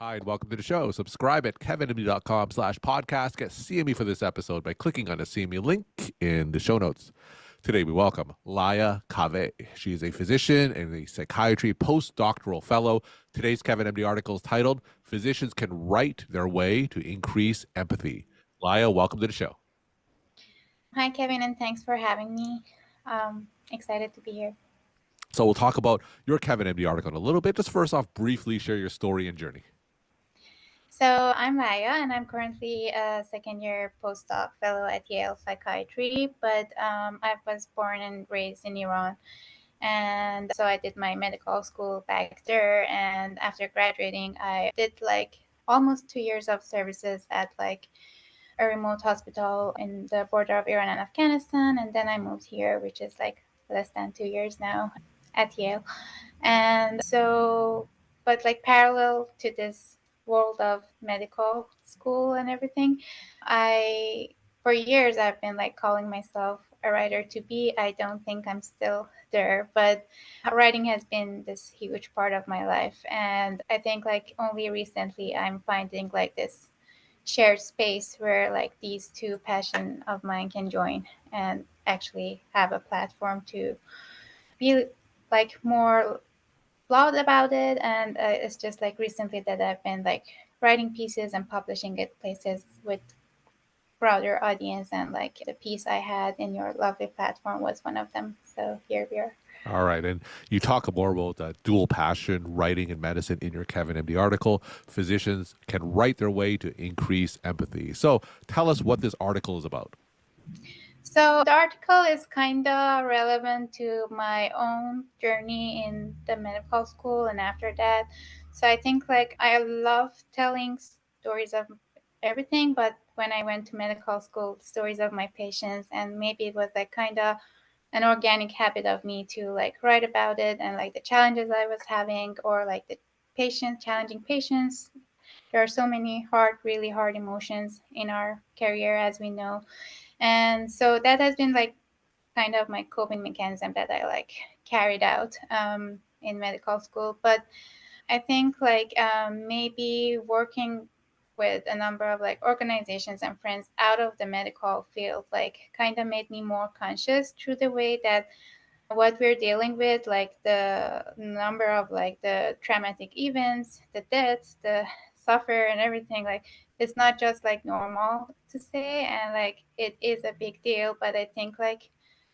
Hi, and welcome to the show. Subscribe at KevinMD.com/podcast. Get CME for this episode by clicking on the CME link in the show notes. Today, we welcome Laya Jalilian-Khave. She is a physician and a psychiatry post-doctoral fellow. Today's KevinMD article is titled, Physicians Can Write Their Way to Increase Empathy. Laya, welcome to the show. Hi, Kevin, and thanks for having me. Excited to be here. So we'll talk about your KevinMD article in a little bit. Just first off, briefly share your story and journey. So I'm Laya, and I'm currently a second-year postdoc fellow at Yale Psychiatry, but I was born and raised in Iran. And so I did my medical school back there, and after graduating, I did almost 2 years of services at a remote hospital in the border of Iran and Afghanistan, and then I moved here, which is less than 2 years now at Yale. And so, but parallel to this world of medical school and everything, for years I've been calling myself a writer to be. I don't think I'm still there, but writing has been this huge part of my life. And I think only recently I'm finding this shared space where these two passions of mine can join and actually have a platform to be more loud about it. And it's just recently that I've been writing pieces and publishing it places with broader audience, and the piece I had in your lovely platform was one of them. So here we are. All right. And you talk more about dual passion, writing and medicine in your KevinMD article. Physicians can write their way to increase empathy. So tell us what this article is about. So the article is kind of relevant to my own journey in the medical school and after that. So I think I love telling stories of everything, but when I went to medical school, stories of my patients, and maybe it was kind of an organic habit of me to write about it and the challenges I was having, or the challenging patients. There are so many really hard emotions in our career, as we know. And so that has been kind of my coping mechanism that I carried out in medical school. But I think maybe working with a number of organizations and friends out of the medical field kind of made me more conscious through the way that what we're dealing with, the number of the traumatic events, the deaths, the suffer and everything, it's not just normal to say, and it is a big deal. But I think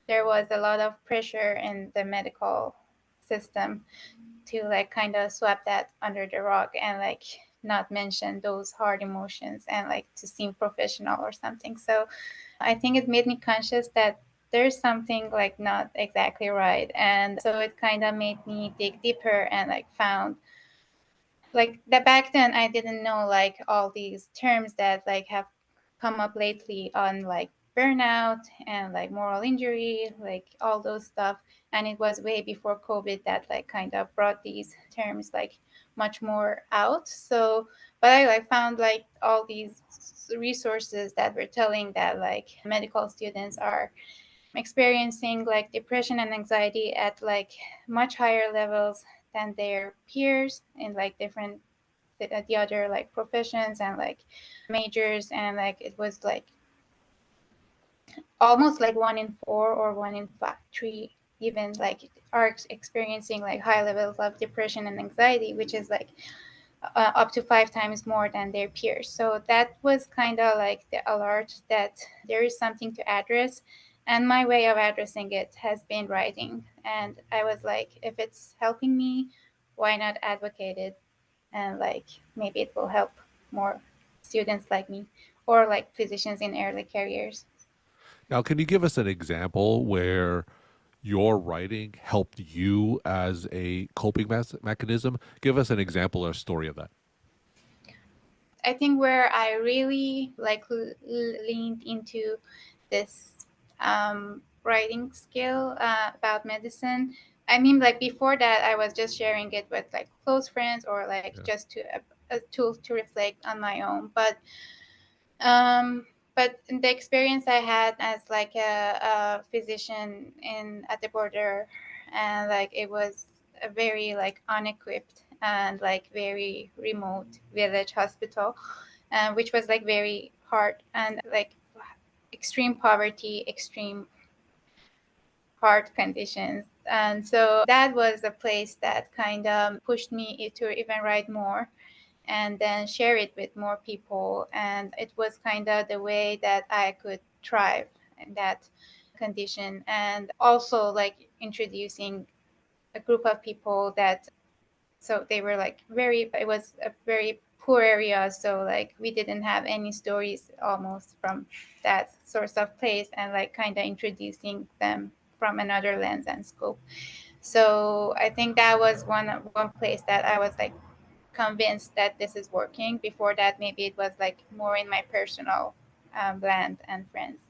there was a lot of pressure in the medical system to kind of swap that under the rug and not mention those hard emotions and to seem professional or something. So I think it made me conscious that there's something not exactly right. And so it kind of made me dig deeper and found that back then I didn't know all these terms that have come up lately on burnout and moral injury, all those stuff. And it was way before COVID that kind of brought these terms much more out. So but I found all these resources that were telling that medical students are experiencing depression and anxiety at much higher levels than their peers in different the other professions and majors. And it was almost 1 in 4 or 1 in 3 even are experiencing high levels of depression and anxiety, which is up to 5 times more than their peers. So that was kind of the alert that there is something to address. And my way of addressing it has been writing. And I was if it's helping me, why not advocate it? And maybe it will help more students like me, or physicians in early careers. Now, can you give us an example where your writing helped you as a coping mechanism? Give us an example or a story of that. I think where I really leaned into this writing skill about medicine. I mean, before that, I was just sharing it with close friends, or just to a tool to reflect on my own. But the experience I had as a physician at the border, and it was a very unequipped and like very remote village hospital, which was like very hard and like extreme poverty, extreme hard conditions. And so that was a place that kind of pushed me to even write more and then share it with more people. And it was kind of the way that I could thrive in that condition. And also like introducing a group of people that, so they were like very, it was a very poor area, so like we didn't have any stories almost from that source of place, and like kind of introducing them from another lens and scope. So I think that was one place that I was like convinced that this is working. Before that, maybe it was like more in my personal brand and friends.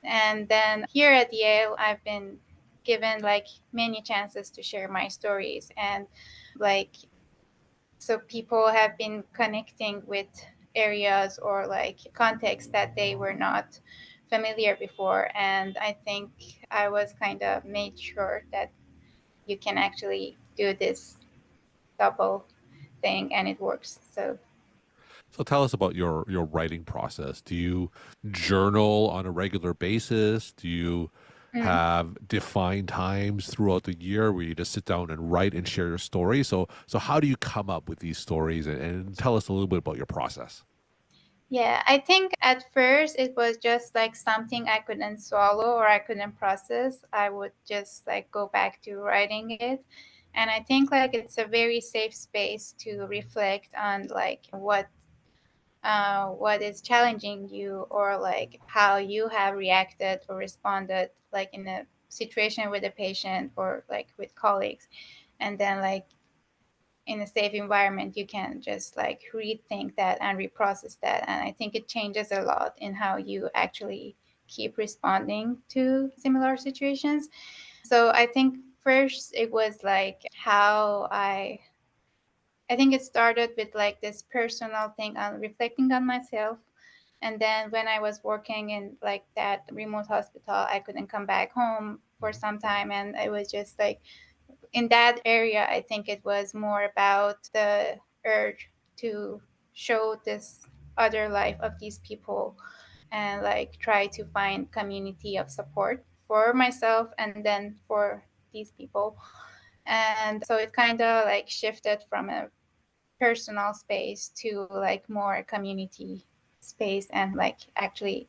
And then here at Yale, I've been given like many chances to share my stories, and like so people have been connecting with areas or like contexts that they were not familiar before. And I think I was kind of made sure that you can actually do this double thing and it works. So So tell us about your writing process. Do you journal on a regular basis? Do you mm. have defined times throughout the year where you just sit down and write and share your story? So how do you come up with these stories, and tell us a little bit about your process? Yeah, I think at first it was just like something I couldn't swallow or I couldn't process. I would just like go back to writing it. And I think like it's a very safe space to reflect on like what is challenging you, or like how you have reacted or responded like in a situation with a patient or like with colleagues. And then like in a safe environment you can just like rethink that and reprocess that, and I think it changes a lot in how you actually keep responding to similar situations. So I think first it was like how I think it started with like this personal thing on reflecting on myself. And then when I was working in like that remote hospital, I couldn't come back home for some time, and I was just like in that area, I think it was more about the urge to show this other life of these people and like try to find community of support for myself and then for these people. And so it kind of like shifted from a personal space to like more community space and like actually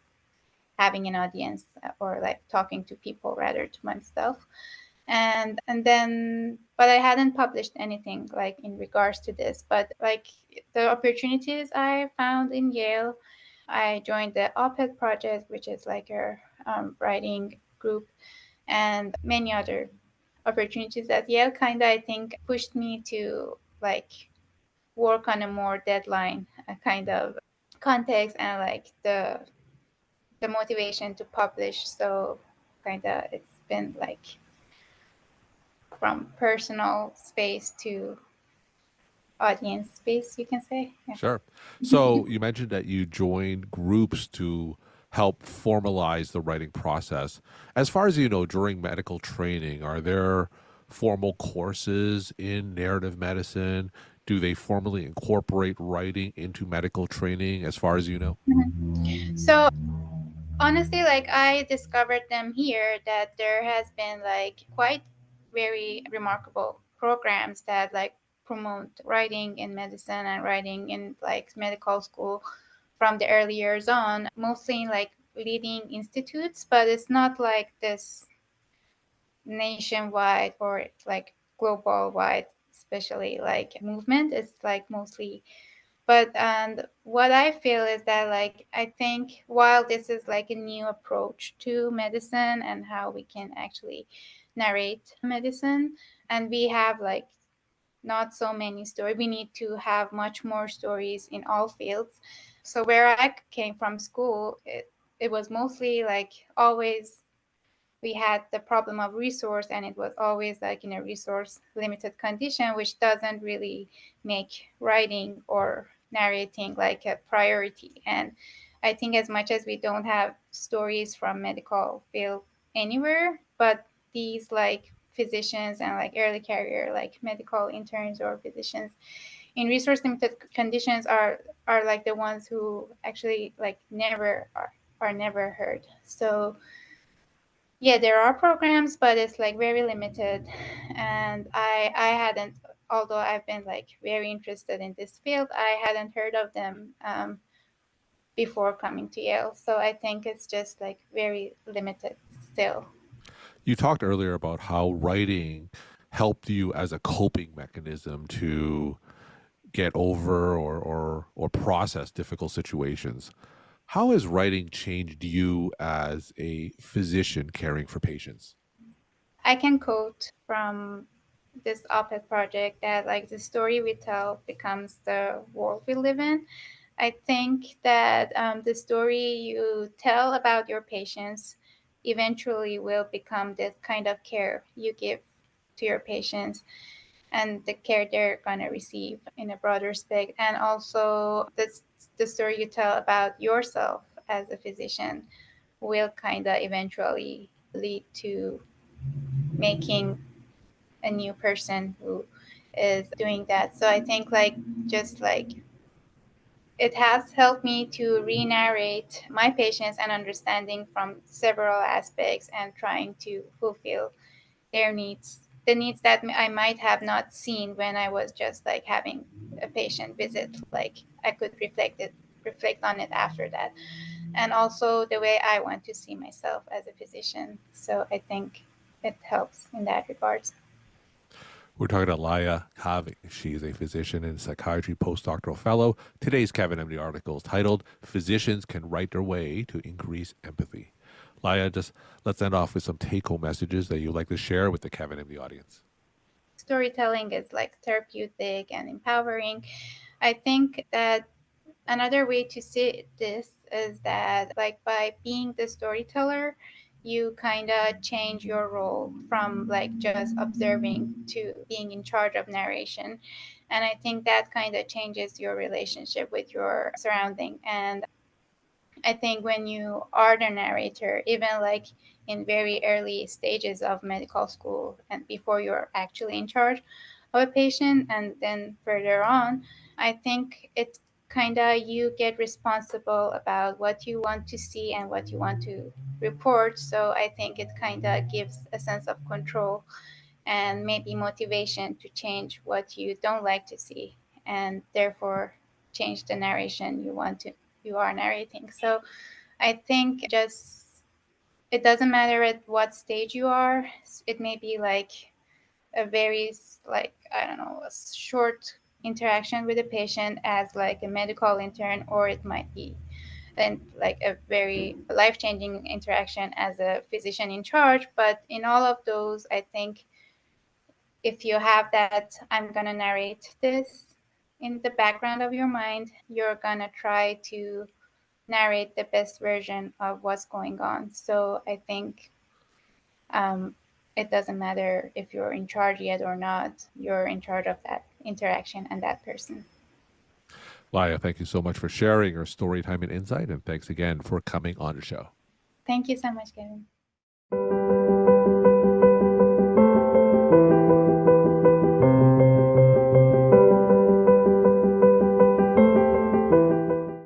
having an audience or like talking to people rather to myself. And then but I hadn't published anything like in regards to this, but like the opportunities I found in Yale, I joined the op-ed project, which is like a writing group, and many other opportunities at Yale kind of I think pushed me to like work on a more deadline kind of context and like the motivation to publish. So kind of it's been like from personal space to audience space, you can say. Yeah. Sure. So you mentioned that you joined groups to help formalize the writing process. As far as you know, during medical training, are there formal courses in narrative medicine? Do they formally incorporate writing into medical training, as far as you know? So honestly, like I discovered them here that there has been like quite very remarkable programs that like promote writing in medicine and writing in like medical school from the early years on, mostly in like leading institutes, but it's not like this nationwide or like global wide, especially like movement. It's like mostly, but and what I feel is that like I think while this is like a new approach to medicine and how we can actually narrate medicine, and we have like not so many stories, we need to have much more stories in all fields. So where I came from school, it was mostly like always we had the problem of resource, and it was always like in a resource limited condition, which doesn't really make writing or narrating like a priority. And I think as much as we don't have stories from medical field anywhere, but these like physicians and like early career like medical interns or physicians in resource limited conditions are like the ones who actually like never are never heard. So yeah, there are programs, but it's like very limited, and I hadn't, although I've been like very interested in this field, I hadn't heard of them before coming to Yale. So I think it's just like very limited still. You talked earlier about how writing helped you as a coping mechanism to get over or process difficult situations. How has writing changed you as a physician caring for patients? I can quote from this op-ed project that like the story we tell becomes the world we live in. I think that the story you tell about your patients eventually will become the kind of care you give to your patients and the care they're going to receive in a broader spec. And also the story you tell about yourself as a physician will kind of eventually lead to making a new person who is doing that. So I think like just like it has helped me to re-narrate my patients and understanding from several aspects and trying to fulfill their needs, the needs that I might have not seen when I was just like having a patient visit. Like I could reflect on it after that, and also the way I want to see myself as a physician. So I think it helps in that regards. We're talking to Laya Jalilian-Khave. She is a physician and psychiatry postdoctoral fellow. Today's KevinMD article is titled "Physicians Can Write Their Way to Increase Empathy." Laya, just let's end off with some take-home messages that you'd like to share with the KevinMD audience. Storytelling is like therapeutic and empowering. I think that another way to see this is that like by being the storyteller, you kind of change your role from like just observing to being in charge of narration. And I think that kind of changes your relationship with your surrounding. And I think when you are the narrator, even like in very early stages of medical school and before you're actually in charge of a patient, and then further on, I think it kind of you get responsible about what you want to see and what you want to report. So I think it kind of gives a sense of control and maybe motivation to change what you don't like to see, and therefore change the narration you are narrating. So I think just it doesn't matter at what stage you are. It may be like a very like I don't know, a short interaction with a patient as like a medical intern, or it might be then like a very life-changing interaction as a physician in charge. But in all of those, I think if you have that I'm going to narrate this in the background of your mind, you're going to try to narrate the best version of what's going on. So I think um, it doesn't matter if you're in charge yet or not, you're in charge of that interaction and that person. Laya, thank you so much for sharing your story time and insight, and thanks again for coming on the show. Thank you so much, Kevin.